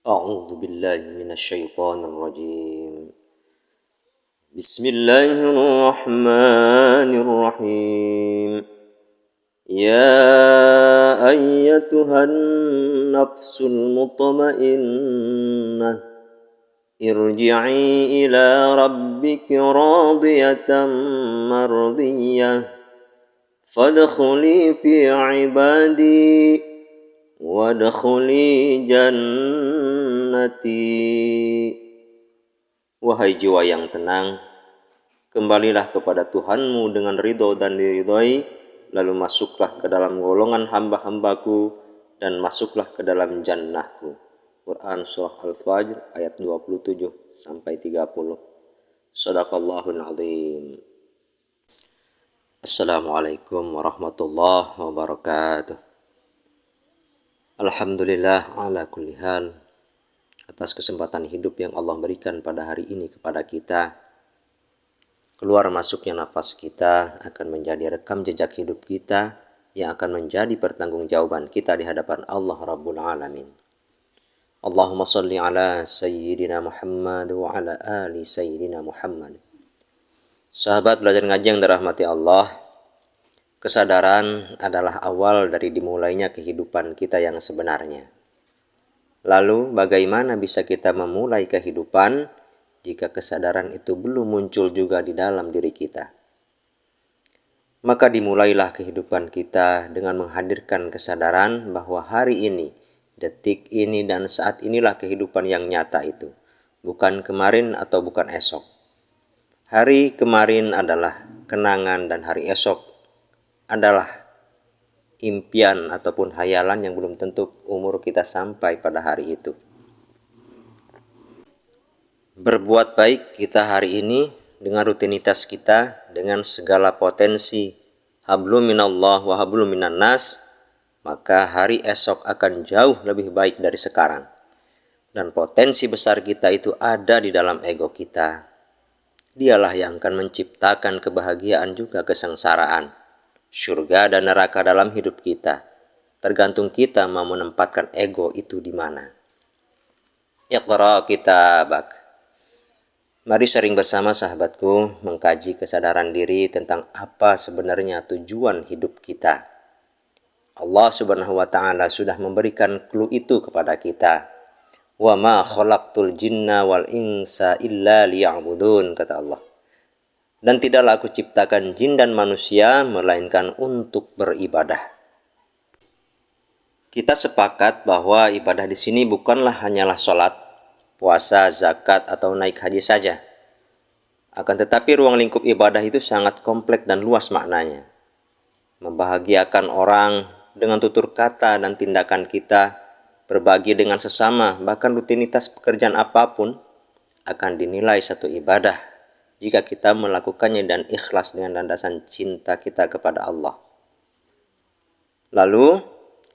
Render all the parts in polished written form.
أعوذ بالله من الشيطان الرجيم. بسم الله الرحمن الرحيم. يا أيتها النفس المطمئنة ارجعي إلى ربك راضية مرضية فادخلي في عبادي وادخلي jannati. Wahai jiwa yang tenang, kembalilah kepada Tuhanmu dengan ridho dan diridhoi, lalu masuklah ke dalam golongan hamba-hambaku dan masuklah ke dalam jannahku. Quran Surah Al-Fajr ayat 27-30. Shadaqallahul Azim. Assalamualaikum warahmatullahi wabarakatuh. Alhamdulillah ala kulli hal, atas kesempatan hidup yang Allah berikan pada hari ini kepada kita. Keluar masuknya nafas kita akan menjadi rekam jejak hidup kita yang akan menjadi pertanggungjawaban kita di hadapan Allah Rabbul Alamin. Allahumma salli ala Sayyidina Muhammad wa ala ali Sayyidina Muhammad. Sahabat belajar ngaji yang dirahmati Allah, kesadaran adalah awal dari dimulainya kehidupan kita yang sebenarnya. Lalu bagaimana bisa kita memulai kehidupan jika kesadaran itu belum muncul juga di dalam diri kita? Maka dimulailah kehidupan kita dengan menghadirkan kesadaran bahwa hari ini, detik ini dan saat inilah kehidupan yang nyata itu, bukan kemarin atau bukan esok. Hari kemarin adalah kenangan dan hari esok adalah impian ataupun hayalan yang belum tentu umur kita sampai pada hari itu. Berbuat baik kita hari ini dengan rutinitas kita, dengan segala potensi hablum minallah wa hablum minan nas, maka hari esok akan jauh lebih baik dari sekarang. Dan potensi besar kita itu ada di dalam ego kita. Dialah yang akan menciptakan kebahagiaan juga kesengsaraan, surga dan neraka dalam hidup kita. Tergantung kita mau menempatkan ego itu di mana. Iqra kitabak. Mari sharing bersama sahabatku mengkaji kesadaran diri tentang apa sebenarnya tujuan hidup kita. Allah Subhanahu wa taala sudah memberikan clue itu kepada kita. Wa ma khalaqtul jinna wal insa illa liya'budun, kata Allah. Dan tidaklah aku ciptakan jin dan manusia melainkan untuk beribadah. Kita sepakat bahwa ibadah di sini bukanlah hanyalah sholat, puasa, zakat atau naik haji saja. Akan tetapi ruang lingkup ibadah itu sangat kompleks dan luas maknanya. Membahagiakan orang dengan tutur kata dan tindakan kita, berbagi dengan sesama, bahkan rutinitas pekerjaan apapun akan dinilai satu ibadah jika kita melakukannya dan ikhlas dengan landasan cinta kita kepada Allah. Lalu,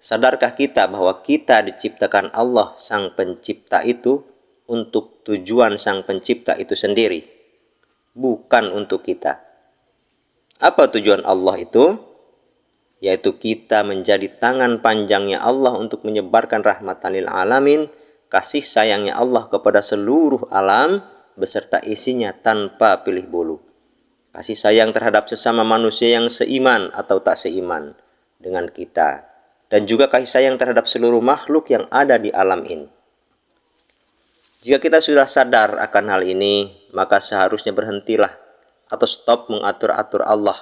sadarkah kita bahwa kita diciptakan Allah Sang Pencipta itu untuk tujuan Sang Pencipta itu sendiri, bukan untuk kita. Apa tujuan Allah itu? Yaitu kita menjadi tangan panjangnya Allah untuk menyebarkan rahmatan lil alamin, kasih sayangnya Allah kepada seluruh alam beserta isinya tanpa pilih bulu. Kasih sayang terhadap sesama manusia yang seiman atau tak seiman dengan kita, dan juga kasih sayang terhadap seluruh makhluk yang ada di alam ini. Jika kita sudah sadar akan hal ini, maka seharusnya berhentilah atau stop mengatur-atur Allah.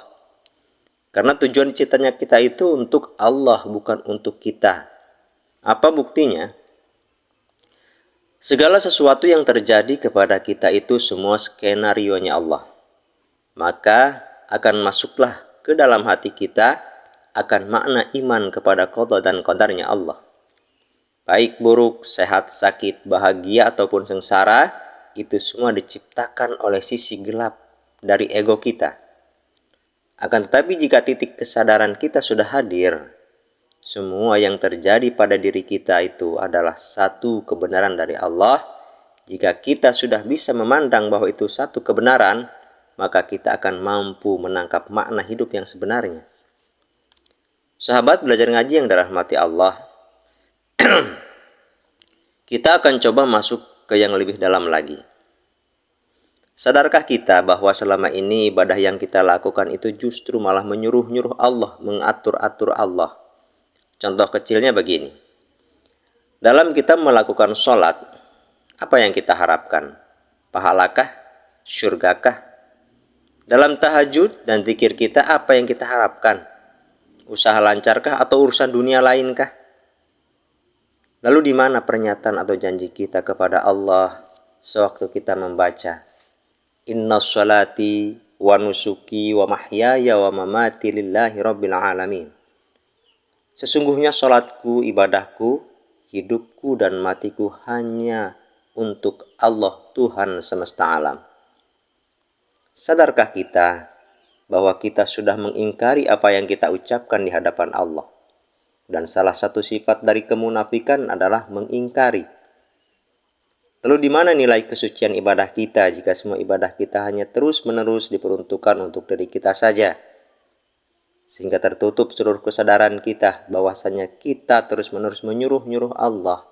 Karena tujuan ciptanya kita itu untuk Allah, bukan untuk kita. Apa buktinya? Segala sesuatu yang terjadi kepada kita itu semua skenarionya Allah. Maka akan masuklah ke dalam hati kita akan makna iman kepada qada dan qadarnya Allah. Baik buruk, sehat, sakit, bahagia ataupun sengsara, itu semua diciptakan oleh sisi gelap dari ego kita. Akan tetapi jika titik kesadaran kita sudah hadir, semua yang terjadi pada diri kita itu adalah satu kebenaran dari Allah. Jika kita sudah bisa memandang bahwa itu satu kebenaran, maka kita akan mampu menangkap makna hidup yang sebenarnya. Sahabat belajar ngaji yang dirahmati Allah, kita akan coba masuk ke yang lebih dalam lagi. Sadarkah kita bahwa selama ini ibadah yang kita lakukan itu justru malah menyuruh-nyuruh Allah, mengatur-atur Allah? Contoh kecilnya begini. Dalam kita melakukan sholat, apa yang kita harapkan? Pahalakah? Syurgakah? Dalam tahajud dan zikir kita, apa yang kita harapkan? Usaha lancarkah atau urusan dunia lainkah? Lalu di mana pernyataan atau janji kita kepada Allah sewaktu kita membaca Inna sholati wa nusuki wa mahyaya wa mamati lillahi rabbil alamin. Sesungguhnya sholatku, ibadahku, hidupku dan matiku hanya untuk Allah Tuhan semesta alam. Sadarkah kita bahwa kita sudah mengingkari apa yang kita ucapkan di hadapan Allah? Dan salah satu sifat dari kemunafikan adalah mengingkari. Lalu di mana nilai kesucian ibadah kita jika semua ibadah kita hanya terus-menerus diperuntukkan untuk diri kita saja? Sehingga tertutup seluruh kesadaran kita bahwasanya kita terus-menerus menyuruh-nyuruh Allah,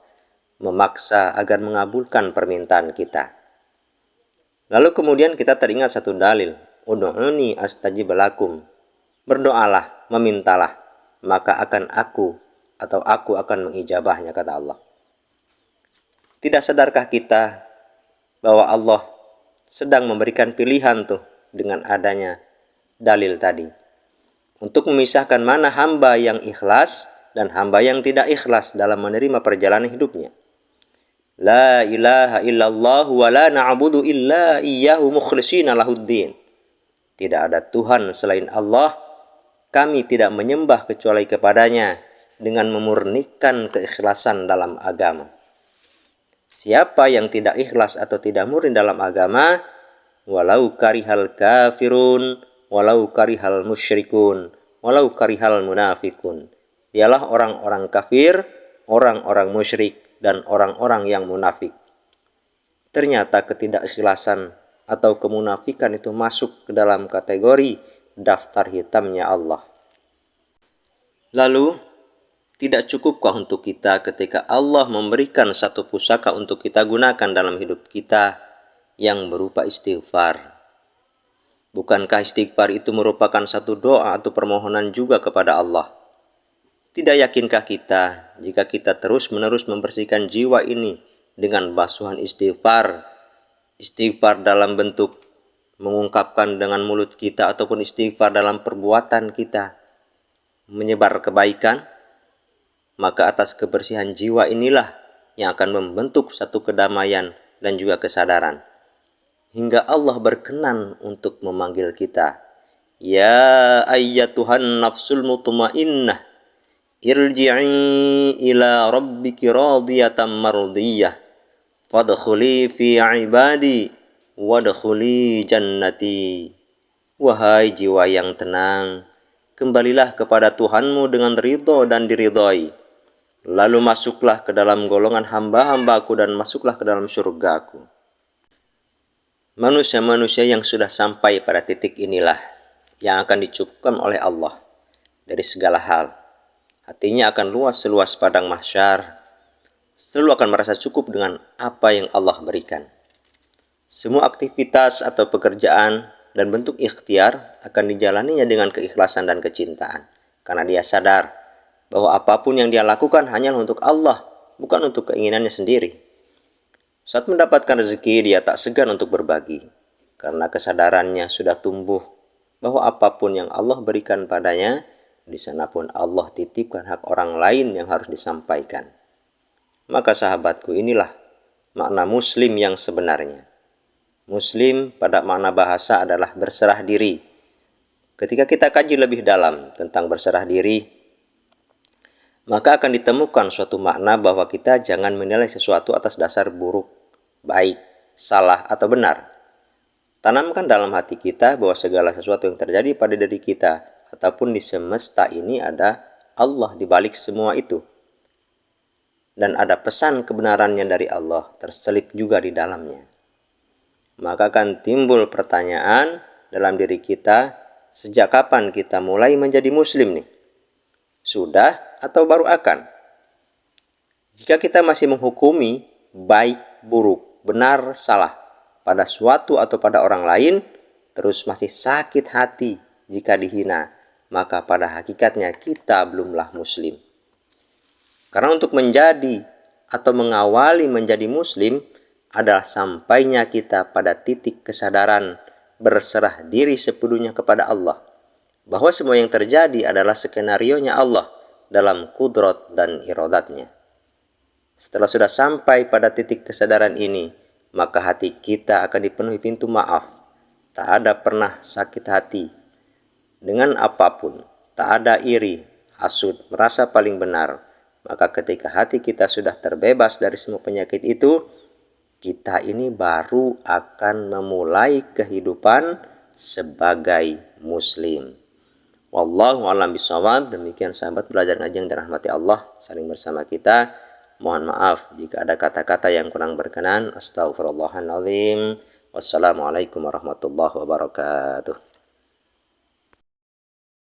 memaksa agar mengabulkan permintaan kita. Lalu kemudian kita teringat satu dalil, ud'uni astajib lakum. Berdoalah, memintalah, maka aku akan mengijabahnya, kata Allah. Tidak sadarkah kita bahwa Allah sedang memberikan pilihan tuh dengan adanya dalil tadi, untuk memisahkan mana hamba yang ikhlas dan hamba yang tidak ikhlas dalam menerima perjalanan hidupnya. La ilaha illallah wa la na'budu illa iyyahu mukhlishina lahuddin. Tidak ada Tuhan selain Allah, kami tidak menyembah kecuali kepadanya dengan memurnikan keikhlasan dalam agama. Siapa yang tidak ikhlas atau tidak murni dalam agama, walau karihal kafirun, walau karihal musyrikun, walau karihal munafikun. Dialah orang-orang kafir, orang-orang musyrik, dan orang-orang yang munafik. Ternyata ketidakikhlasan atau kemunafikan itu masuk ke dalam kategori daftar hitamnya Allah. Lalu, tidak cukupkah untuk kita ketika Allah memberikan satu pusaka untuk kita gunakan dalam hidup kita yang berupa istighfar? Bukankah istighfar itu merupakan satu doa atau permohonan juga kepada Allah? Tidak yakinkah kita jika kita terus-menerus membersihkan jiwa ini dengan basuhan istighfar? Istighfar dalam bentuk mengungkapkan dengan mulut kita ataupun istighfar dalam perbuatan kita menyebar kebaikan, maka atas kebersihan jiwa inilah yang akan membentuk satu kedamaian dan juga kesadaran. Hingga Allah berkenan untuk memanggil kita. Ya ayyatuhan nafsul mutmainnah, irji'i ila rabbiki radiyatan mardiyah, fadkhuli fi ibadi, wadkhuli jannati. Wahai jiwa yang tenang, kembalilah kepada Tuhanmu dengan ridho dan diridhoi. Lalu masuklah ke dalam golongan hamba-hambaku dan masuklah ke dalam surgaku. Manusia-manusia yang sudah sampai pada titik inilah yang akan dicukupkan oleh Allah dari segala hal. Hatinya akan luas seluas padang mahsyar, selalu akan merasa cukup dengan apa yang Allah berikan. Semua aktivitas atau pekerjaan dan bentuk ikhtiar akan dijalaninya dengan keikhlasan dan kecintaan, karena dia sadar bahwa apapun yang dia lakukan hanyalah untuk Allah, bukan untuk keinginannya sendiri. Saat mendapatkan rezeki, dia tak segan untuk berbagi, karena kesadarannya sudah tumbuh bahwa apapun yang Allah berikan padanya, di sana pun Allah titipkan hak orang lain yang harus disampaikan. Maka sahabatku, inilah makna muslim yang sebenarnya. Muslim pada makna bahasa adalah berserah diri. Ketika kita kaji lebih dalam tentang berserah diri, maka akan ditemukan suatu makna bahwa kita jangan menilai sesuatu atas dasar buruk, baik, salah, atau benar. Tanamkan dalam hati kita bahwa segala sesuatu yang terjadi pada diri kita ataupun di semesta ini ada Allah di balik semua itu. Dan ada pesan kebenarannya dari Allah terselip juga di dalamnya. Maka akan timbul pertanyaan dalam diri kita, sejak kapan kita mulai menjadi muslim nih? Sudah atau baru akan? Jika kita masih menghukumi baik buruk, benar salah pada suatu atau pada orang lain, terus masih sakit hati jika dihina, maka pada hakikatnya kita belumlah muslim. Karena untuk menjadi atau mengawali menjadi muslim adalah sampainya kita pada titik kesadaran berserah diri sepenuhnya kepada Allah, bahwa semua yang terjadi adalah skenarionya Allah dalam kudrat dan iradatnya. Setelah sudah sampai pada titik kesadaran ini, maka hati kita akan dipenuhi pintu maaf. Tak ada pernah sakit hati dengan apapun, tak ada iri, hasud, merasa paling benar. Maka ketika hati kita sudah terbebas dari semua penyakit itu, kita ini baru akan memulai kehidupan sebagai muslim. Wallahu a'lam bishawab. Demikian sahabat belajar ngaji yang dirahmati Allah, saling bersama kita. Mohon maaf jika ada kata-kata yang kurang berkenan. Astaghfirullahaladzim. Wassalamualaikum warahmatullahi wabarakatuh.